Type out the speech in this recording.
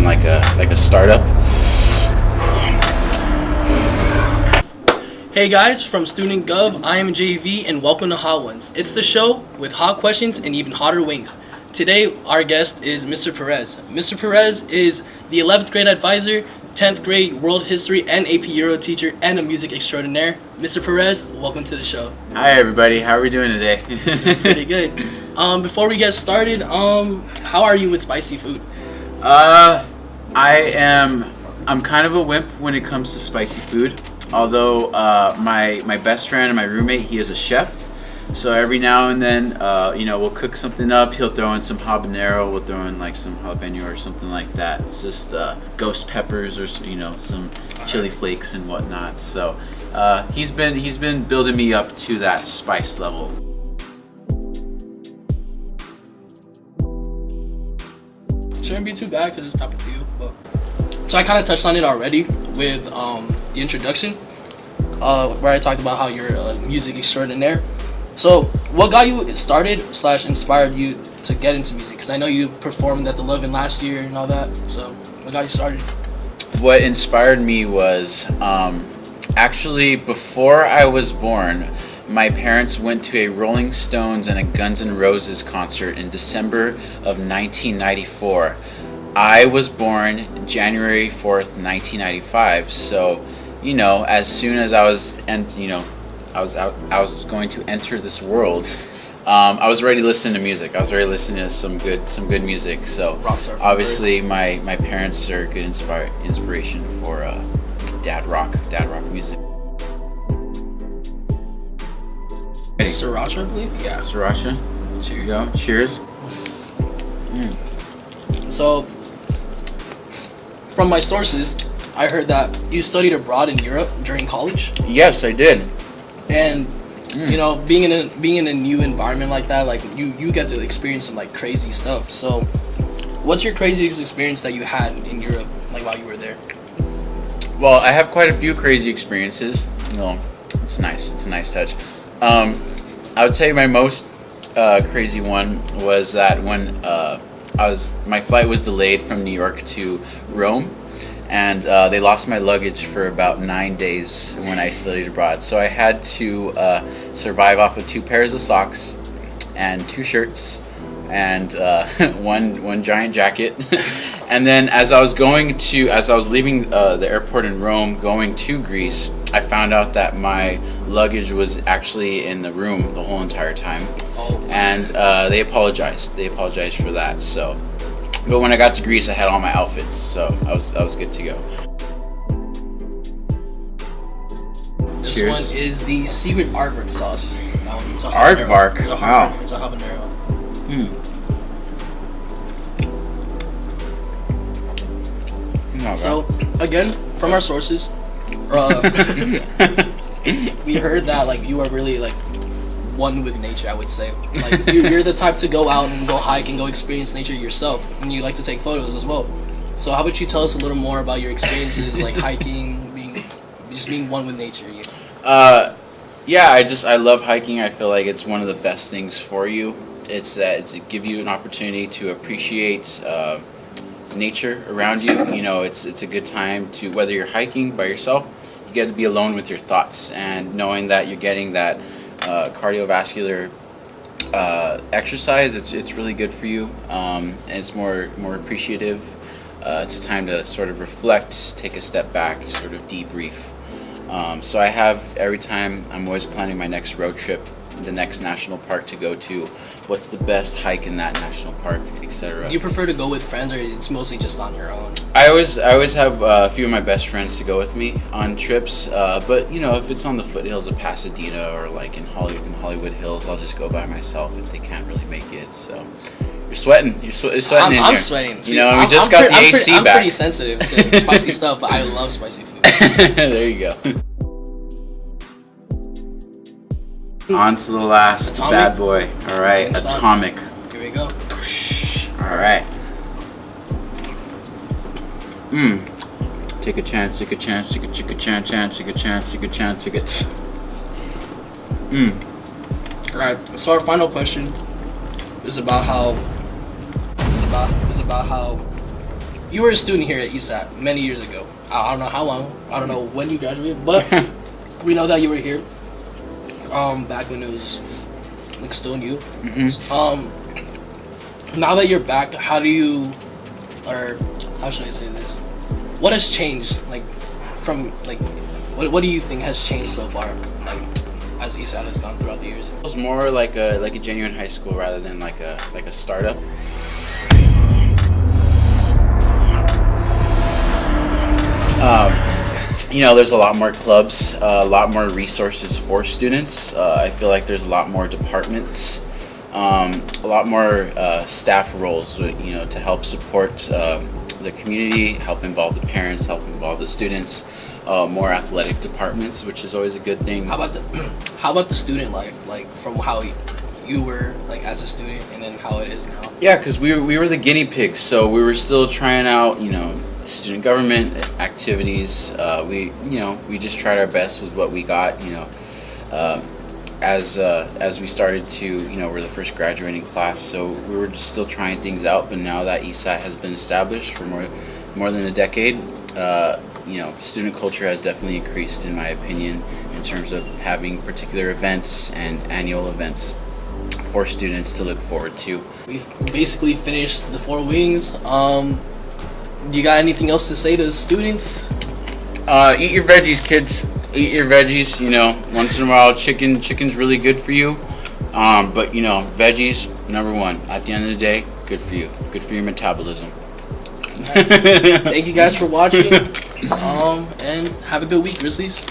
in like a startup. Hey guys, from Student Gov, I am JV and welcome to Hot Ones. It's the show with hot questions and even hotter wings. Today, our guest is Mr. Perez. Mr. Perez is the 11th grade advisor, 10th grade world history and AP Euro teacher, and a music extraordinaire. Mr. Perez, welcome to the show. Hi everybody, how are we doing today? Pretty good. Before we get started, how are you with spicy food? I'm kind of a wimp when it comes to spicy food. Although my best friend and my roommate, he is a chef. So every now and then, we'll cook something up. He'll throw in some habanero. We'll throw in like some jalapeno or something like that. It's just ghost peppers or some chili flakes and whatnot. So he's been building me up to that spice level. Shouldn't be too bad because it's top of you. But so I kind of touched on it already with the introduction, where I talked about how you're a music extraordinaire. So, what got you started / inspired you to get into music? Because I know you performed at the Lovin' last year and all that. So, what got you started? What inspired me was actually before I was born, my parents went to a Rolling Stones and a Guns N' Roses concert in December of 1994. I was born January 4th, 1995. So, as soon as I was I was going to enter this world, I was already listening to music. I was already listening to some good music. So obviously my parents are a good inspiration for dad rock music. Sriracha, I believe? Yeah. Sriracha. Here you go. Cheers. So, from my sources, I heard that you studied abroad in Europe during college. Yes, I did. And being in a new environment like that, like you get to experience some like crazy stuff. So, what's your craziest experience that you had in Europe, like while you were there? Well, I have quite a few crazy experiences. It's nice. It's a nice touch. I would tell you my most crazy one was that when my flight was delayed from New York to Rome. And they lost my luggage for about 9 days when I studied abroad. So I had to survive off of 2 pairs of socks and 2 shirts and one giant jacket. And then as I was leaving the airport in Rome going to Greece, I found out that my luggage was actually in the room the whole entire time. And they apologized. They apologized for that. So. But when I got to Greece, I had all my outfits, so I was good to go. This Cheers. one is the secret aardvark sauce. That one, it's a Aardvark? It's a Wow. It's a habanero. So again, from our sources, we heard that like you are really like one with nature, I would say. Like you're the type to go out and go hike and go experience nature yourself, and you like to take photos as well. So how about you tell us a little more about your experiences, like hiking, being one with nature? I love hiking. I feel like it's one of the best things for you. It's give you an opportunity to appreciate nature around you. It's a good time to, whether you're hiking by yourself, you get to be alone with your thoughts, and knowing that you're getting that cardiovascular exercise, it's really good for you, and it's more appreciative. It's a time to sort of reflect, take a step back, sort of debrief. So I have, every time, I'm always planning my next road trip, the next national park to go to, what's the best hike in that national park, etc. Do you prefer to go with friends, or it's mostly just on your own? I always have a few of my best friends to go with me on trips, but if it's on the foothills of Pasadena or like in Hollywood Hills, I'll just go by myself if they can't really make it. So you're sweating. You're sweating. I'm sweating. See, we just got the AC back. I'm pretty sensitive to spicy stuff, but I love spicy food. There you go. On to the last Atomic. bad boy. All right, Atomic. Here we go. All right. Take a chance. Take a chance. Take a chance. Take a chance. Take a chance. Take it. All right. So our final question is about how you were a student here at ESAT many years ago. I don't know how long. I don't know when you graduated, but we know that you were here. Back when it was like still new. Now that you're back, how do you, or how should I say this? What has changed? Like from like, what do you think has changed so far? Like as ESAT has gone throughout the years. It was more like a genuine high school rather than like a startup. There's a lot more clubs, a lot more resources for students. I feel like there's a lot more departments, a lot more staff roles, to help support the community, help involve the parents, help involve the students. More athletic departments, which is always a good thing. How about the student life, like from how you were like as a student and then how it is now? Yeah, because we were the guinea pigs, so we were still trying out, student government activities. We just tried our best with what we got, as we started to, we're the first graduating class, so we were just still trying things out. But now that ESAT has been established for more than a decade, student culture has definitely increased, in my opinion, in terms of having particular events and annual events for students to look forward to. We've basically finished the 4 wings. You got anything else to say to the students? Eat your veggies, kids. Eat your veggies. Once in a while, chicken's really good for you. But veggies, number one. At the end of the day, good for you. Good for your metabolism. Thank you guys for watching. And have a good week, Grizzlies.